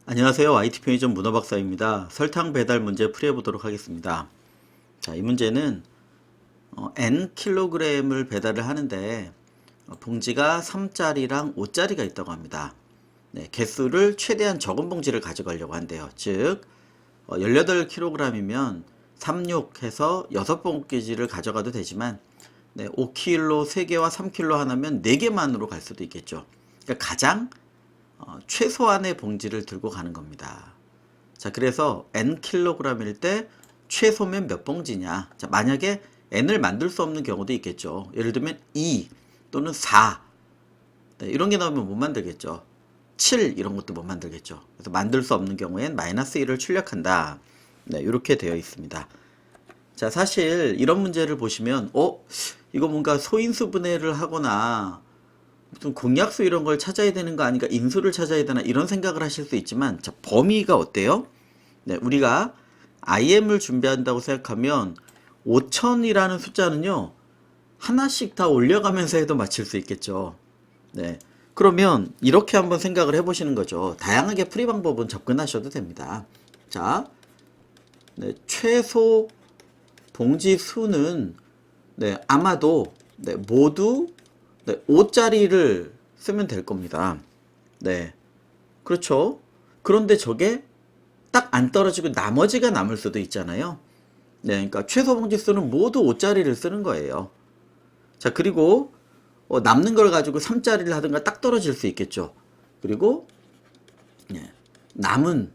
안녕하세요. IT 편의점 문어박사입니다. 설탕 배달 문제 풀이해보도록 하겠습니다. 자, 이 문제는 Nkg을 배달을 하는데 봉지가 3짜리랑 5짜리가 있다고 합니다. 네, 개수를 최대한 적은 봉지를 가져가려고 한대요. 즉 18kg이면 36 해서 6봉지를 가져가도 되지만 5kg 3개와 3kg 하나면 4개만으로 갈 수도 있겠죠. 그러니까 가장 최소한의 봉지를 들고 가는 겁니다. 자, 그래서 Nkg일 때 최소면 몇 봉지냐? 자, 만약에 N을 만들 수 없는 경우도 있겠죠. 예를 들면 2 또는 4 이런 게 나오면 못 만들겠죠. 7 이런 것도 못 만들겠죠. 그래서 만들 수 없는 경우엔 마이너스 1을 출력한다. 네, 이렇게 되어 있습니다. 자, 사실 이런 문제를 보시면 이거 뭔가 소인수 분해를 하거나 무슨 공약수 이런 걸 찾아야 되는 거 아닌가, 인수를 찾아야 되나 이런 생각을 하실 수 있지만, 자, 범위가 어때요? 네, 우리가 IM을 준비한다고 생각하면 5000이라는 숫자는요 하나씩 다 올려가면서 해도 맞출 수 있겠죠. 네, 그러면 이렇게 한번 생각을 해보시는 거죠. 다양하게 풀이 방법은 접근하셔도 됩니다. 자, 네, 최소 봉지 수는 아마도 모두 5짜리를 쓰면 될 겁니다. 네, 그렇죠. 그런데 저게 딱 안 떨어지고 나머지가 남을 수도 있잖아요. 네, 그러니까 최소 봉지 수는 모두 5짜리를 쓰는 거예요. 자, 그리고 남는 걸 가지고 3짜리를 하든가 딱 떨어질 수 있겠죠. 그리고 남은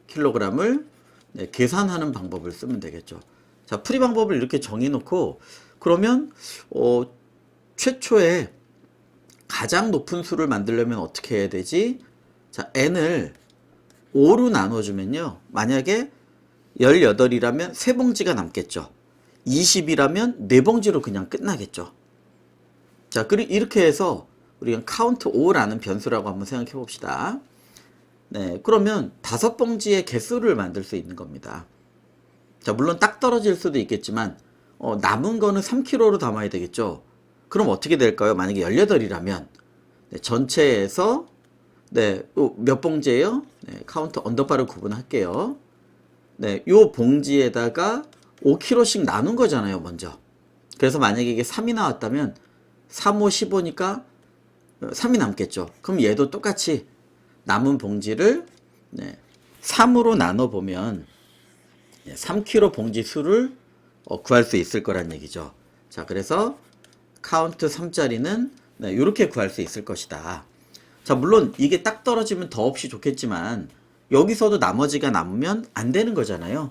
킬로그램을 계산하는 방법을 쓰면 되겠죠. 자, 풀이 방법을 이렇게 정해놓고, 그러면 최초에 가장 높은 수를 만들려면 어떻게 해야 되지? 자, n을 5로 나눠주면요, 만약에 18이라면 3봉지가 남겠죠. 20이라면 4봉지로 그냥 끝나겠죠. 자, 그리고 이렇게 해서 우리가 count 5라는 변수라고 한번 생각해 봅시다. 네, 그러면 5봉지의 개수를 만들 수 있는 겁니다. 자, 물론 딱 떨어질 수도 있겠지만 남은 거는 3kg로 담아야 되겠죠. 그럼 어떻게 될까요? 만약에 18이라면 전체에서 몇 봉지예요? 카운트 언더바를 구분할게요. 요 봉지에다가 5kg씩 나눈 거잖아요, 먼저. 그래서 만약에 이게 3이 나왔다면 3, 5, 15니까 3이 남겠죠. 그럼 얘도 똑같이 남은 봉지를 3으로 나눠보면 3kg 봉지 수를 구할 수 있을 거란 얘기죠. 자, 그래서 카운트 3짜리는 이렇게 구할 수 있을 것이다. 자, 물론 이게 딱 떨어지면 더없이 좋겠지만 여기서도 나머지가 남으면 안 되는 거잖아요.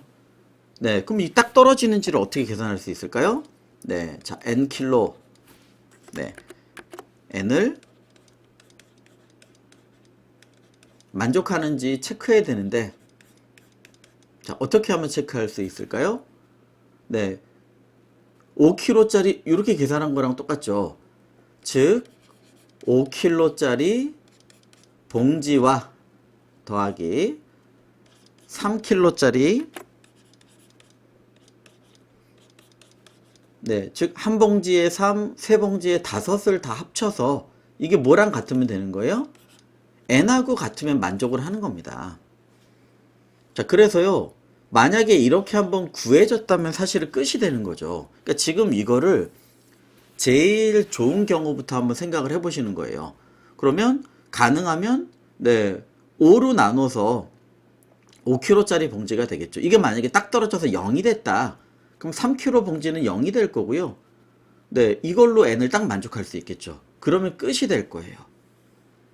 네, 그럼 이 딱 떨어지는지를 어떻게 계산할 수 있을까요? 네, 자, N킬로 N을 만족하는지 체크해야 되는데, 자, 어떻게 하면 체크할 수 있을까요? 네, 5kg짜리 이렇게 계산한 거랑 똑같죠. 즉 5kg짜리 봉지와 더하기 3kg짜리 즉 한 봉지에 3, 세 봉지에 5을 다 합쳐서 이게 뭐랑 같으면 되는 거예요? n하고 같으면 만족을 하는 겁니다. 자, 그래서요, 만약에 이렇게 한번 구해졌다면 사실은 끝이 되는 거죠. 그러니까 지금 이거를 제일 좋은 경우부터 한번 생각을 해보시는 거예요. 그러면 가능하면 5로 나눠서 5kg짜리 봉지가 되겠죠. 이게 만약에 딱 떨어져서 0이 됐다. 그럼 3kg 봉지는 0이 될 거고요. 이걸로 n을 딱 만족할 수 있겠죠. 그러면 끝이 될 거예요.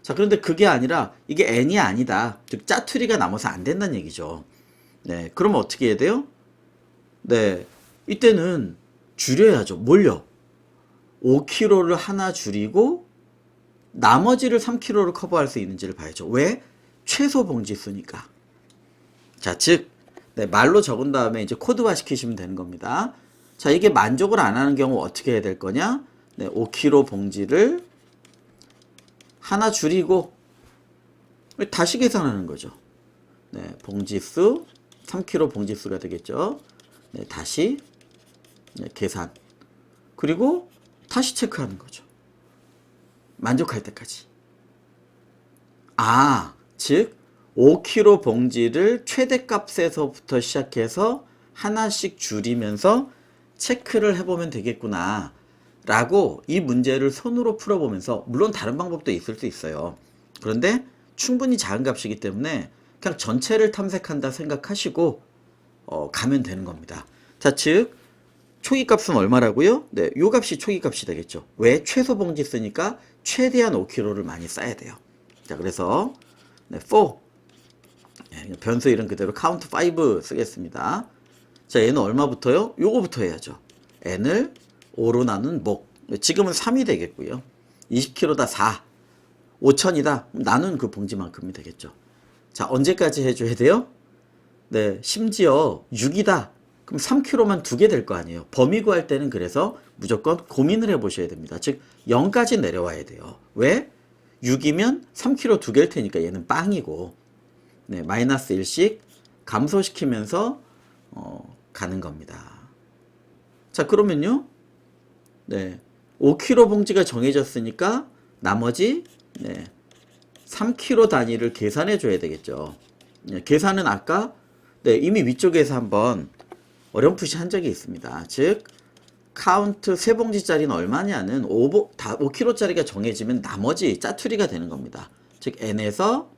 자, 그런데 그게 아니라 이게 n이 아니다. 즉 짜투리가 남아서 안 된다는 얘기죠. 그러면 어떻게 해야 돼요? 이때는 줄여야죠. 뭘요? 5kg를 하나 줄이고 나머지를 3kg로 커버할 수 있는지를 봐야죠. 왜? 최소 봉지 수니까. 자, 즉 말로 적은 다음에 이제 코드화 시키시면 되는 겁니다. 자, 이게 만족을 안 하는 경우 어떻게 해야 될 거냐? 5kg 봉지를 하나 줄이고 다시 계산하는 거죠. 봉지수 3kg 봉지수가 되겠죠. 다시 계산. 그리고 다시 체크하는 거죠. 만족할 때까지. 즉 5kg 봉지를 최대값에서부터 시작해서 하나씩 줄이면서 체크를 해보면 되겠구나 라고 이 문제를 손으로 풀어보면서, 물론 다른 방법도 있을 수 있어요. 그런데 충분히 작은 값이기 때문에 그냥 전체를 탐색한다 생각하시고 가면 되는 겁니다. 자, 즉 초기값은 얼마라고요? 네, 요 값이 초기값이 되겠죠. 왜? 최소 봉지 쓰니까 최대한 5kg를 많이 싸야 돼요. 자, 그래서 네, 4 변수 이름 그대로 count 5 쓰겠습니다. 자, 얘는 얼마부터요? 요거부터 해야죠. n을 5로 나눈 목. 지금은 3이 되겠고요. 20kg다 4. 5천이다. 나눈 그 봉지만큼이 되겠죠. 자, 언제까지 해줘야 돼요? 네, 심지어 6이다. 그럼 3kg만 2개 될 거 아니에요. 범위 구할 때는 그래서 무조건 고민을 해보셔야 됩니다. 즉 0까지 내려와야 돼요. 왜? 6이면 3kg 2개일 테니까 얘는 빵이고, 네, 마이너스 1씩 감소시키면서 가는 겁니다. 자, 그러면요, 네, 5kg 봉지가 정해졌으니까 나머지 3kg 단위를 계산해 줘야 되겠죠. 네, 계산은 아까 이미 위쪽에서 한번 어렴풋이 한 적이 있습니다. 즉 카운트 3봉지짜리는 얼마냐는 5kg짜리가 정해지면 나머지 짜투리가 되는 겁니다. 즉 n에서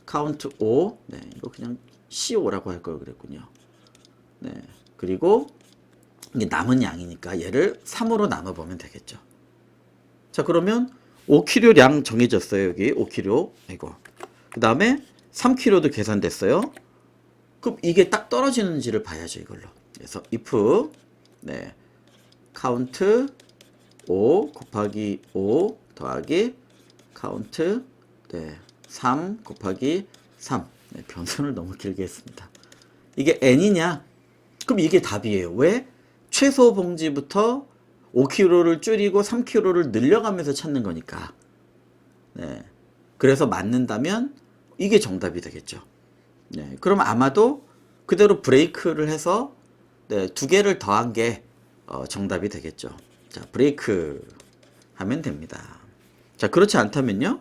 카운트 5, 이거 그냥 C5라고 할 걸 그랬군요. 그리고 이게 남은 양이니까 얘를 3으로 나눠보면 되겠죠. 자, 그러면 5kg량 정해졌어요. 여기 5kg. 이거. 그 다음에 3kg도 계산됐어요. 그럼 이게 딱 떨어지는지를 봐야죠, 이걸로. 그래서 if count 5 곱하기 5 더하기 count 3 곱하기 3. 변수를 너무 길게 했습니다. 이게 n이냐? 그럼 이게 답이에요. 왜? 최소 봉지부터 5kg를 줄이고 3kg를 늘려가면서 찾는 거니까. 그래서 맞는다면 이게 정답이 되겠죠. 그럼 아마도 그대로 브레이크를 해서 2개를 더한 게 정답이 되겠죠. 자, 브레이크 하면 됩니다. 자, 그렇지 않다면요,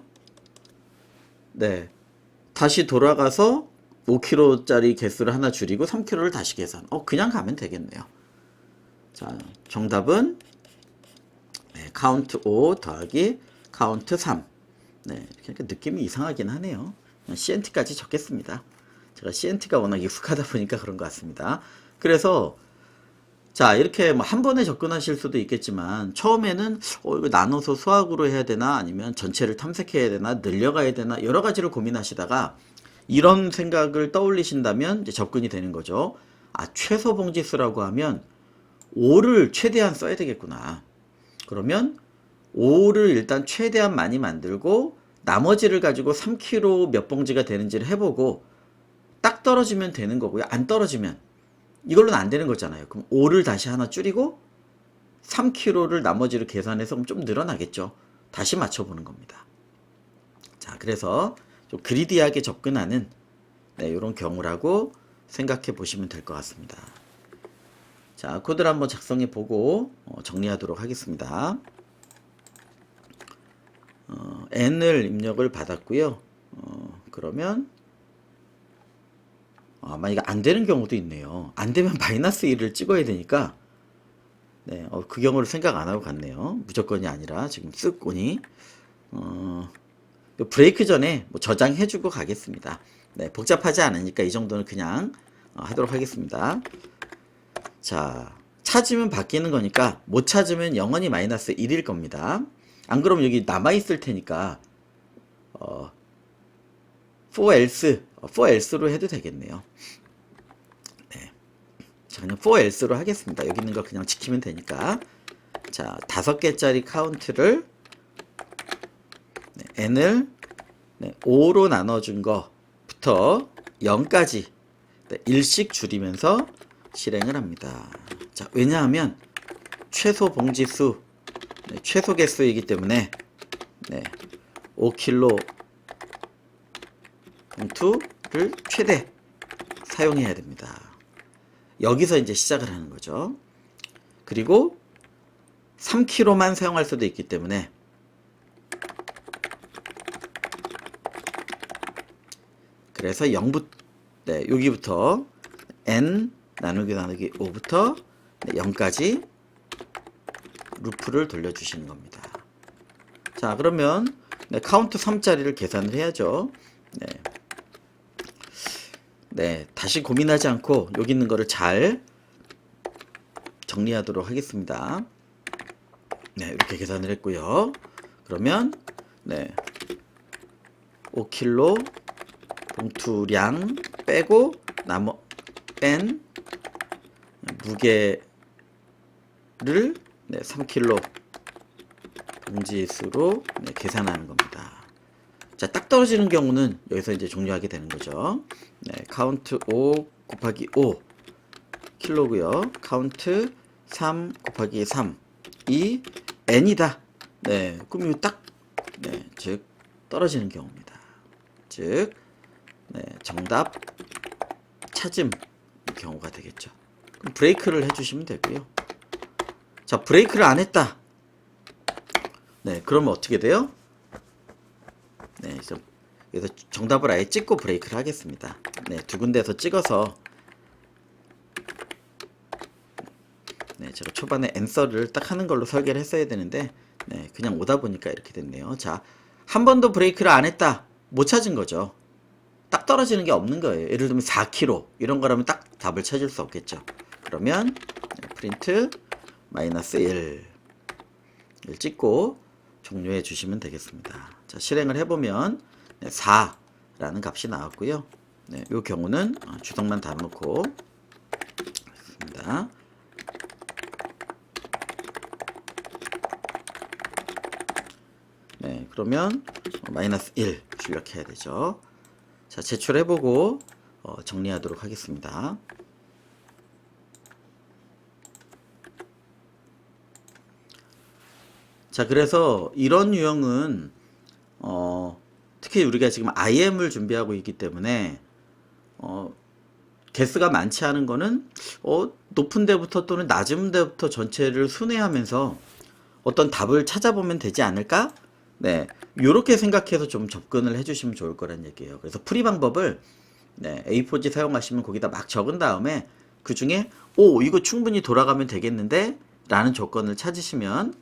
다시 돌아가서 5kg짜리 개수를 하나 줄이고 3kg를 다시 계산. 그냥 가면 되겠네요. 자, 정답은 count 5 더하기 count 3. 그러니까 느낌이 이상하긴 하네요. CNT까지 적겠습니다. 제가 CNT가 워낙 익숙하다 보니까 그런 것 같습니다. 그래서 자, 이렇게 뭐 한 번에 접근하실 수도 있겠지만 처음에는 이거 나눠서 수학으로 해야 되나, 아니면 전체를 탐색해야 되나, 늘려가야 되나, 여러 가지를 고민하시다가 이런 생각을 떠올리신다면 이제 접근이 되는 거죠. 아, 최소 봉지수라고 하면 5를 최대한 써야 되겠구나. 그러면 5를 일단 최대한 많이 만들고 나머지를 가지고 3kg 몇 봉지가 되는지를 해보고 딱 떨어지면 되는 거고요. 안 떨어지면 이걸로는 안 되는 거잖아요. 그럼 5를 다시 하나 줄이고 3kg를 나머지를 계산해서 그럼 좀 늘어나겠죠. 다시 맞춰보는 겁니다. 자, 그래서 좀 그리디하게 접근하는 이런 경우라고 생각해 보시면 될 것 같습니다. 자, 코드를 한번 작성해 보고 정리하도록 하겠습니다. n을 입력을 받았고요. 그러면 아마 이거 안 되는 경우도 있네요. 안 되면 마이너스 1을 찍어야 되니까 그 경우를 생각 안 하고 갔네요. 무조건이 아니라 지금 쓱 보니 브레이크 전에 뭐 저장해주고 가겠습니다. 복잡하지 않으니까 이 정도는 그냥 하도록 하겠습니다. 자, 찾으면 바뀌는 거니까 못 찾으면 영원히 마이너스 1일 겁니다. 안 그러면 여기 남아있을 테니까 for else로 해도 되겠네요. 자, 그냥 for else로 하겠습니다. 여기 있는 거 그냥 지키면 되니까. 자, 5개짜리 카운트를 n을 5로 나눠준 거부터 0까지 1씩 줄이면서 실행을 합니다. 자, 왜냐하면 최소 봉지수, 최소 개수이기 때문에 5kg 봉투를 최대 사용해야 됩니다. 여기서 이제 시작을 하는 거죠. 그리고 3kg만 사용할 수도 있기 때문에 그래서 0부터 네, 여기부터 n 나누기 5부터 0까지 루프를 돌려주시는 겁니다. 자, 그러면 카운트 3짜리를 계산을 해야죠. 네, 다시 고민하지 않고 여기 있는 거를 잘 정리하도록 하겠습니다. 네, 이렇게 계산을 했고요. 그러면 5kg 봉투량 빼고 뺀 무게를 3kg 봉지수로 계산하는 겁니다. 자, 딱 떨어지는 경우는 여기서 이제 종료하게 되는 거죠. 카운트 5 곱하기 5 킬로고요. 카운트 3 곱하기 3 이 n이다. 네, 그럼 이거 딱 즉 떨어지는 경우입니다. 즉 정답 찾음 경우가 되겠죠. 그럼 브레이크를 해주시면 되고요. 자, 브레이크를 안 했다. 그러면 어떻게 돼요? 그래서 정답을 아예 찍고 브레이크를 하겠습니다. 두 군데에서 찍어서 제가 초반에 앤서를 딱 하는 걸로 설계를 했어야 되는데 그냥 오다 보니까 이렇게 됐네요. 자, 한 번도 브레이크를 안 했다. 못 찾은 거죠. 딱 떨어지는 게 없는 거예요. 예를 들면 4kg 이런 거라면 딱 답을 찾을 수 없겠죠. 그러면 프린트 -1 찍고 종료해 주시면 되겠습니다. 자, 실행을 해보면 4라는 값이 나왔고요. 이 경우는 주석만 달아놓고 있습니다. 그러면 -1 출력해야 되죠. 자, 제출해보고 정리하도록 하겠습니다. 자, 그래서 이런 유형은 특히 우리가 지금 IM을 준비하고 있기 때문에 개수가 많지 않은 거는 높은 데부터 또는 낮은 데부터 전체를 순회하면서 어떤 답을 찾아보면 되지 않을까? 요렇게 생각해서 좀 접근을 해주시면 좋을 거란 얘기예요. 그래서 풀이 방법을 A4지 사용하시면 거기다 막 적은 다음에 그 중에 이거 충분히 돌아가면 되겠는데? 라는 조건을 찾으시면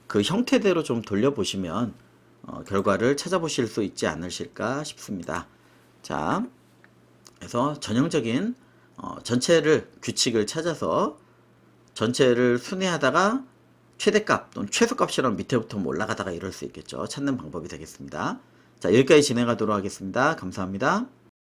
그 형태대로 좀 돌려보시면 결과를 찾아보실 수 있지 않으실까 싶습니다. 자, 그래서 전형적인 전체를 규칙을 찾아서 전체를 순회하다가 최대값 또는 최소값이랑 밑에부터 올라가다가 이럴 수 있겠죠. 찾는 방법이 되겠습니다. 자, 여기까지 진행하도록 하겠습니다. 감사합니다.